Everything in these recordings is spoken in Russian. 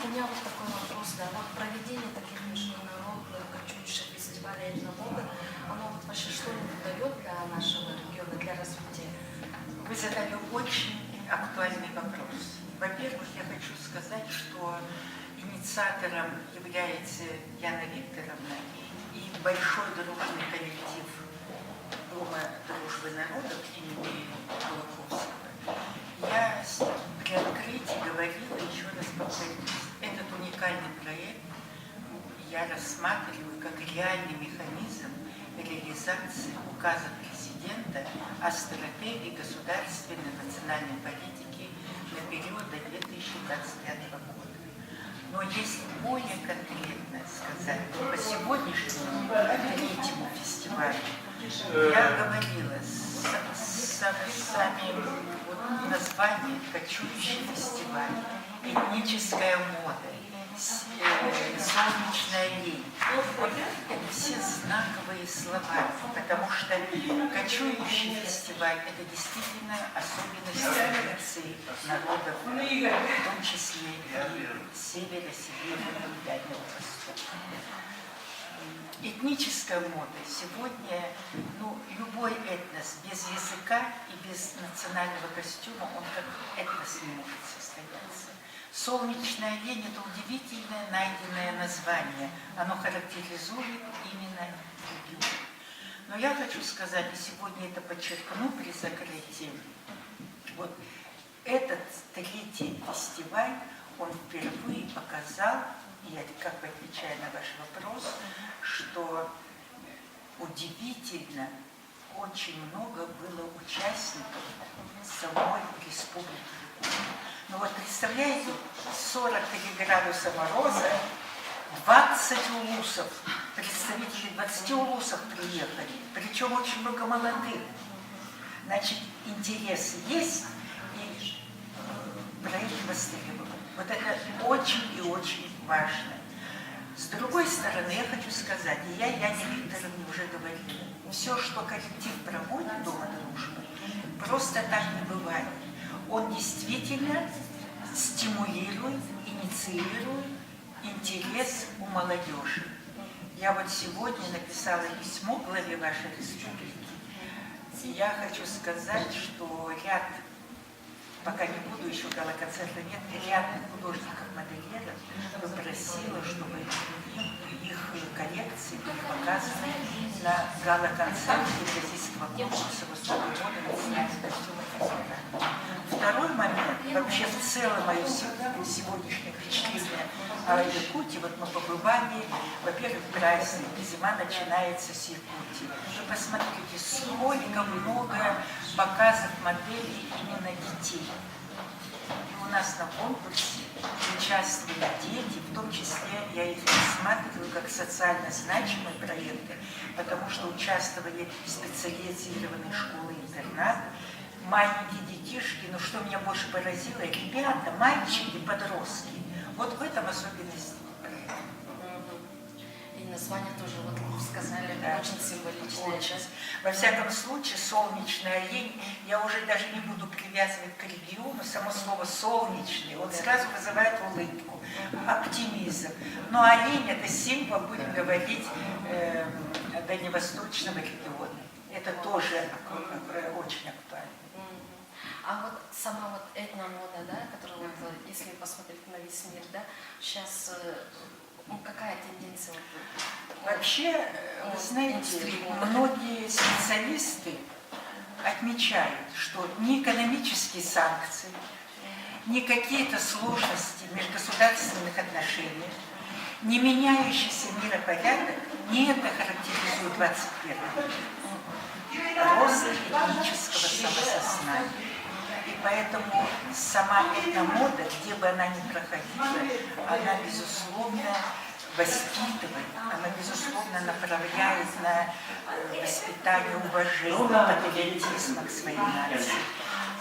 У меня вот такой вопрос, да, вот проведение таких международных кочующих фестивалей этномоды, оно вот вообще что-нибудь дает для нашего региона, для развития? Вы задали очень актуальный вопрос. Во-первых, я хочу сказать, что инициатором является Яна Викторовна и большой дружный коллектив Дома дружбы народов имени Кулаковского. Я при открытии говорила, еще раз повторюсь, этот уникальный проект я рассматриваю как реальный механизм реализации указа президента о стратегии государственной национальной политики на период до 2025 года. Но если более конкретно сказать, по сегодняшнему третьему фестивалю, я говорила сами название «Кочующий фестиваль», «Этническая мода», «Солнечная лень». Вот это все знаковые слова, потому что кочующий фестиваль – это действительно особенность традиций народов, в том числе и Севера, Сибири и Дальнего Востока. Этническая мода сегодня, любой этнос без языка и без национального костюма, он как этнос не может состояться. Солнечная лень – это удивительное найденное название. Оно характеризует именно регион. Но я хочу сказать, и сегодня это подчеркну при закрытии, вот этот третий фестиваль, он впервые показал, и я как бы отвечаю на ваш вопрос, что удивительно очень много было участников самой республики. Ну вот представляете, 43 градуса мороза, 20 улусов, представители 20 улусов приехали, причем очень много молодых. Значит, интерес есть, и проект востребован. Вот это очень и очень важно. С другой стороны, я хочу сказать, и я Яне Викторовне уже говорила, все, что коллектив проводит Дома дружбы, просто так не бывает. Он действительно стимулирует, инициирует интерес у молодежи. Я вот сегодня написала письмо главе вашей республики, и я хочу сказать, что ряд, пока не буду, еще гала-концерта нет, ряд художников-модельеров попросила, чтобы их коллекции были показаны на гала-концерте Евразийского конкурса высокой моды национальных костюмов фестиваля. Второй момент, вообще в целом мое сегодняшнее впечатление о Якутии, вот мы побывали, во-первых, праздник, зима начинается с Якутии. Вы посмотрите, сколько много показов моделей именно детей. И у нас на конкурсе участвовали дети, в том числе я их рассматриваю как социально значимые проекты, потому что участвовали специализированные школы-интернат, маленькие детишки, но что меня больше поразило, ребята, мальчики, подростки. Вот в этом особенность проекта. И название тоже, вот вы сказали, да, очень символичное. Очень. Во всяком случае, солнечная лень, я уже даже не буду привязывать к региону, само слово солнечный, он сразу вызывает улыбку, оптимизм. Ну а лень – это символ, будем говорить, дальневосточного региона. Это тоже очень актуально. А вот сама вот этномода, да, которая вот, если посмотреть на весь мир, да, сейчас какая тенденция? Вообще, вы знаете, многие специалисты отмечают, что ни экономические санкции, ни какие-то сложности в межгосударственных отношениях, не меняющийся миропорядок, не это характеризует 21 век. Рост этнического самосознания. И поэтому сама эта мода, где бы она ни проходила, она, безусловно, воспитывает, она, безусловно, направляет на воспитание уважения, патриотизма к своей нации.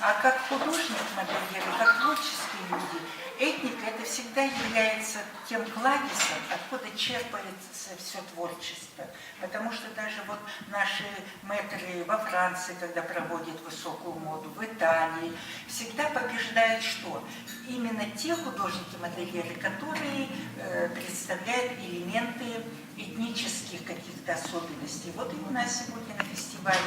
А как художник-модельер, как творческие люди, этника это всегда является тем кладезем, откуда черпается все творчество. Потому что даже вот наши мэтры во Франции, когда проводят высокую моду, в Италии, всегда побеждают что? Именно те художники-модельеры, которые представляют элементы этнических каких-то особенностей. Вот и у нас сегодня на фестивале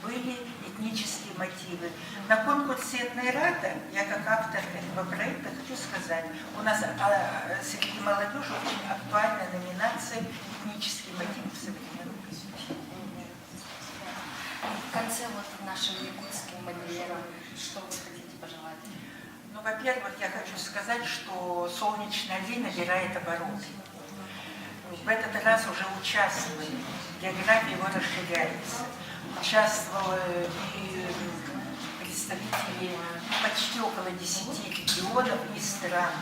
были этнические мотивы. На конкурсе «Этнората» я как автор этого проекта хочу сказать, у нас среди молодежи очень актуальная номинация «Этнические мотивы в современном искусстве». В конце вот нашим якутским модельерам, что вы хотите пожелать? Ну, во-первых, я хочу сказать, что солнечный олень набирает обороты. В этот раз уже участвовали, география его расширяется. Участвовали и представители почти около 10 регионов и стран.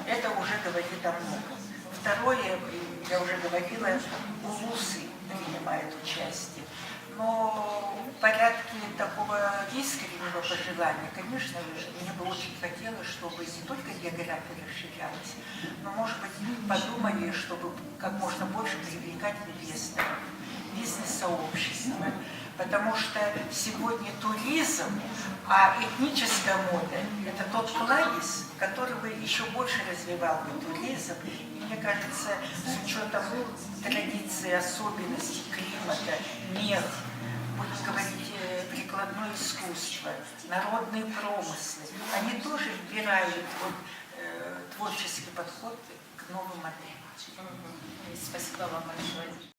Это уже говорит о многом. Второе, я уже говорила, улусы принимают участие. Но в порядке такого искреннего пожелания, конечно, мне бы очень хотелось, чтобы не только география расширялась, но, может быть, подумали, чтобы как можно больше привлекать инвесторов, бизнес-сообщества. Потому что сегодня туризм, а этническая мода – это тот кладезь, который бы еще больше развивал бы туризм. И мне кажется, с учетом традиций, особенностей климата, мех, будем говорить, прикладное искусство, народные промыслы, они тоже вбирают вот, творческий подход к новым моделям. Спасибо вам большое.